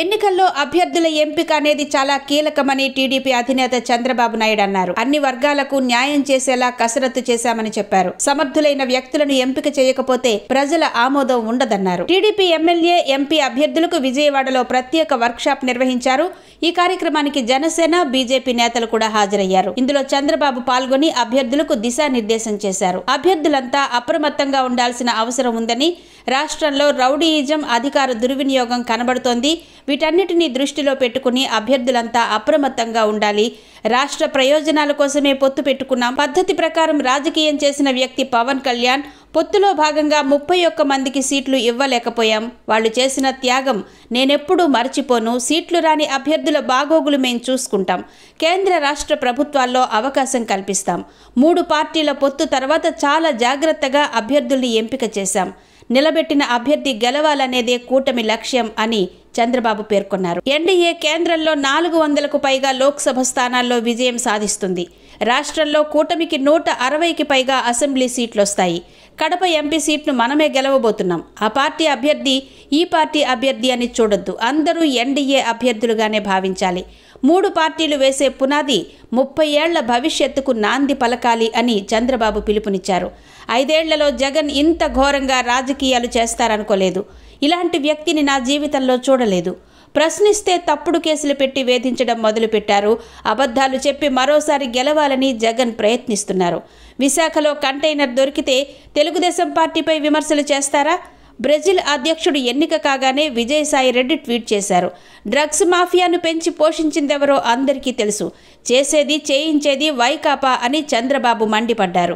ఎన్నికల్లో అభ్యర్థుల ఎంపిక అనేది చాలా కీలకమని టీడీపీ అధినేత చంద్రబాబు నాయుడు అన్నారు. అన్ని వర్గాలకు న్యాయం చేసేలా కసరత్తు చేశామని చెప్పారు. సమర్థులైన వ్యక్తులను ఎంపిక చేయకపోతే ప్రజల ఆమోదం ఉండదన్నారు. టీడీపీ ఎమ్మెల్యే, ఎంపీ అభ్యర్థులకు విజయవాడలో ప్రత్యేక వర్క్షాప్ నిర్వహించారు. ఈ కార్యక్రమానికి జనసేన, బీజేపీ నేతలు కూడా హాజరయ్యారు. ఇందులో చంద్రబాబు పాల్గొని అభ్యర్థులకు దిశానిర్దేశం చేశారు. అభ్యర్థులంతా అప్రమత్తంగా ఉండాల్సిన అవసరం ఉందని, రాష్ట్రంలో రౌడీయిజం, అధికార దుర్వినియోగం కనబడుతోంది. వీటన్నిటిని దృష్టిలో పెట్టుకుని అభ్యర్థులంతా అప్రమత్తంగా ఉండాలి. రాష్ట్ర ప్రయోజనాల కోసమే పొత్తు పెట్టుకున్నాం. పద్ధతి ప్రకారం రాజకీయం చేసిన వ్యక్తి పవన్ కళ్యాణ్. పొత్తులో భాగంగా 31 మందికి సీట్లు ఇవ్వలేకపోయాం. వాళ్ళు చేసిన త్యాగం నేనెప్పుడూ మర్చిపోను. సీట్లు రాని అభ్యర్థుల బాగోగులు మేం చూసుకుంటాం. కేంద్ర రాష్ట్ర ప్రభుత్వాల్లో అవకాశం కల్పిస్తాం. 3 పార్టీల పొత్తు తర్వాత చాలా జాగ్రత్తగా అభ్యర్థుల్ని ఎంపిక చేశాం. నిలబెట్టిన అభ్యర్థి గెలవాలనేదే కూటమి లక్ష్యం అని చంద్రబాబు పేర్కొన్నారు. ఎన్డీఏ కేంద్రంలో 400కు పైగా లోక్సభ స్థానాల్లో విజయం సాధిస్తుంది. రాష్ట్రంలో కూటమికి 160కి పైగా అసెంబ్లీ సీట్లొస్తాయి. కడప ఎంపీ సీట్ను మనమే గెలవబోతున్నాం. ఆ పార్టీ అభ్యర్థి, ఈ పార్టీ అభ్యర్థి అని చూడొద్దు. అందరూ ఎన్డీఏ అభ్యర్థులుగానే భావించాలి. 3 పార్టీలు వేసే పునాది 30 ఏళ్ల భవిష్యత్తుకు నాంది పలకాలి అని చంద్రబాబు పిలుపునిచ్చారు. 5 ఏళ్లలో జగన్ ఇంత ఘోరంగా రాజకీయాలు చేస్తారనుకోలేదు. ఇలాంటి వ్యక్తిని నా జీవితంలో చూడలేదు. ప్రశ్నిస్తే తప్పుడు కేసులు పెట్టి వేధించడం మొదలుపెట్టారు. అబద్ధాలు చెప్పి మరోసారి గెలవాలని జగన్ ప్రయత్నిస్తున్నారు. విశాఖలో కంటైనర్ దొరికితే తెలుగుదేశం పార్టీపై విమర్శలు చేస్తారా? బ్రెజిల్ అధ్యక్షుడు ఎన్నిక కాగానే విజయసాయి రెడ్డి ట్వీట్ చేశారు. డ్రగ్స్ మాఫియాను పెంచి పోషించిందెవరో అందరికీ తెలుసు. చేసేది చేయించేది వైకాపా అని చంద్రబాబు మండిపడ్డారు.